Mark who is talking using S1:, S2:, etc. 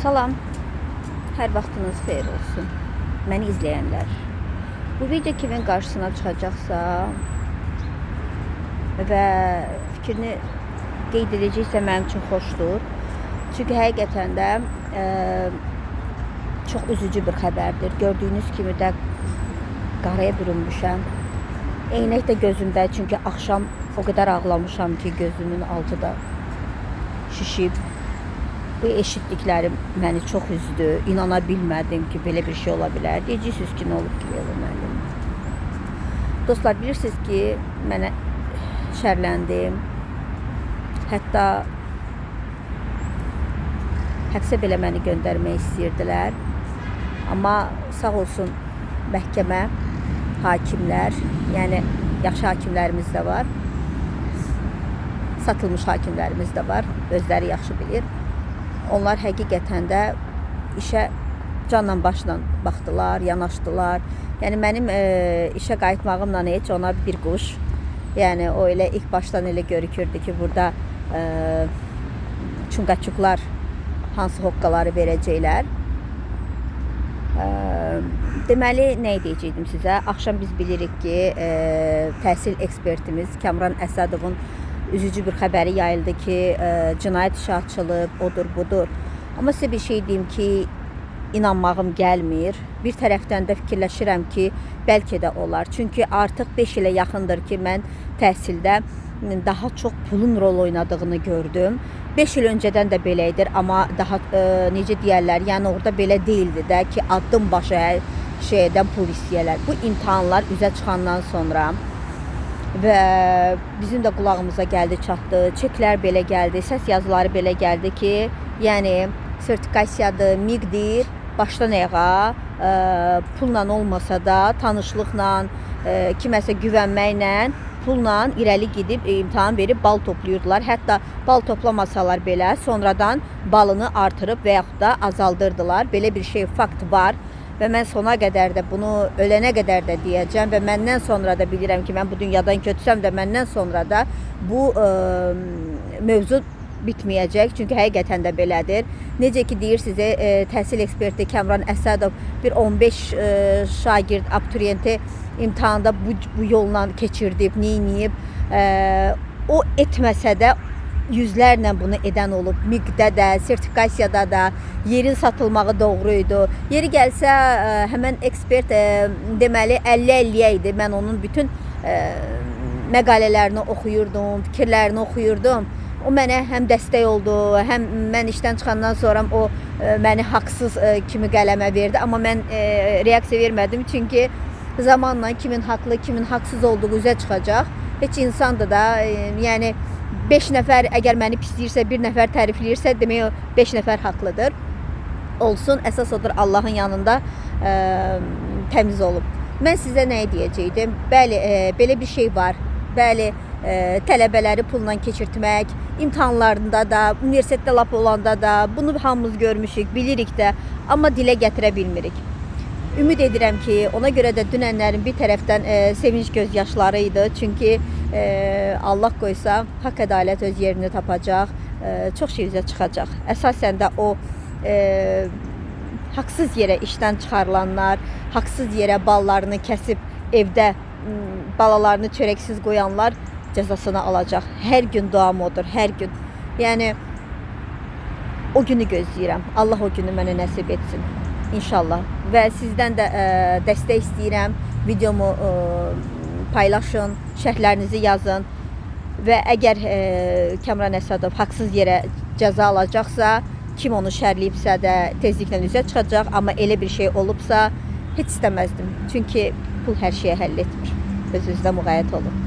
S1: Salam, hər vaxtınız xeyir olsun. Məni izləyənlər. Bu video kimin qarşısına çıxacaqsa və fikrini qeyd edəcəksə mənim üçün xoşdur. Çünki həqiqətən də çox üzücü bir xəbərdir. Gördüyünüz kimi də qaraya bürünmüşəm. Eynək də gözümdə, çünki axşam o qədər ağlamışam ki, gözümün altı da şişib. Bu eşitdiklərim məni çox üzdü. İnana bilmədim ki, belə bir şey ola bilər. Deyəcəksiniz ki, nə olub ki, Leyla müəllim? Dostlar, bilirsiniz ki, mənə şərləndim. Hətta həbsə belə məni göndərmək istəyirdilər. Amma sağ olsun məhkəmə, hakimlər, yəni yaxşı hakimlərimiz də var. Satılmış hakimlərimiz də var. Özləri yaxşı bilir. Onlar həqiqətən də işə canla başla baxdılar, yanaşdılar. Yəni mənim işə qayıtmağımla heç ona bir quş. Yəni o elə ilk başdan elə görükürdü ki, burada çunqaçuklar hansı hoqqaları verəcəklər. Deməli, nə deyəcəkdim sizə? Axşam biz bilirik ki, təhsil ekspertimiz Kamran Əsədovun üzücü bir xəbəri yayıldı ki, cinayət işi açılıb, odur, budur. Amma sizə bir şey deyim ki, inanmağım gəlmir. Bir tərəfdən də fikirləşirəm ki, bəlkə də olar. Çünki artıq 5 ilə yaxındır ki, mən təhsildə daha çox pulun rol oynadığını gördüm. 5 il öncədən də belə idi, amma daha necə deyərlər, yəni orada belə deyildi də ki, addım başı hər şeydən pul istəyirlər. Bu imtahanlar üzə çıxandan sonra və bizim də qulağımıza gəldi, çatdı. Çeklər belə gəldi, səs yazıları belə gəldi ki, yəni sertifikasiyadır, miqdir, başdan ayağa pulla olmasa da tanışlıqla, kiməsə güvənməklə, pulla irəli gedib imtahan verib bal toplayırdılar. Hətta bal toplamasalar belə sonradan balını artırıb və yaxud da azaldırdılar. Belə bir şey fakt var. Və mən sona qədər də bunu ölənə qədər də deyəcəm və məndən sonra da bilirəm ki, mən bu dünyadan köçsəm də məndən sonra da bu mövzu bitməyəcək. Çünki həqiqətən də belədir. Necə ki deyirsiniz, təhsil eksperti Kamran Əsədov bir 15 şagird abituriyenti imtahanda bu yolla keçirdib, neyniyib. O etməsə də yüzlərlə bunu edən olub. MİQdə də, sertifikasiyada da, yerin satılmağı doğruydu. Yeri gəlsə, həmən ekspert deməli 50-50 idi. Mən onun bütün məqalələrini oxuyurdum, fikirlərini oxuyurdum. O mənə həm dəstək oldu, həm mən işdən çıxandan sonra o məni haqsız kimi qələmə verdi. Amma mən reaksiya vermədim, çünki zamanla kimin haqlı, kimin haqsız olduğu üzə çıxacaq. Heç insandır da, yəni 5 nəfər əgər məni pisləyirsə, 1 nəfər tərifləyirsə, demək o 5 nəfər haqlıdır. Olsun, əsas odur Allahın yanında təmiz olub. Mən sizə nə deyəcəkdim? Bəli, belə bir şey var. Bəli, tələbələri pulla keçirtmək, imtahanlarında da, universitetdə lap olanda da, bunu hamımız görmüşük, bilirik də, amma dilə gətirə bilmirik. Ümid edirəm ki, ona görə də dünənlərin bir tərəfdən sevinç gözyaşları idi. Çünki Allah qoysa, haqq ədalət öz yerini tapacaq, çox şey üzə çıxacaq. Əsasən də o haqsız yerə işdən çıxarılanlar, haqsız yerə ballarını kəsib evdə balalarını çörəksiz qoyanlar cəzasını alacaq. Hər gün duam odur, hər gün. Yəni, o günü gözləyirəm. Allah o günü mənə nəsib etsin. İnşallah. Və sizdən də dəstək istəyirəm. Videomu paylaşın, şərhlərinizi yazın. Və əgər Kamran Əsədov haqsız yerə cəza alacaqsa, kim onu şərləyibsə də tezliklə üzə çıxacaq. Amma elə bir şey olubsa, heç istəməzdim. Çünki pul hər şeyə həll etmir. Özünüzdə müğayət olun.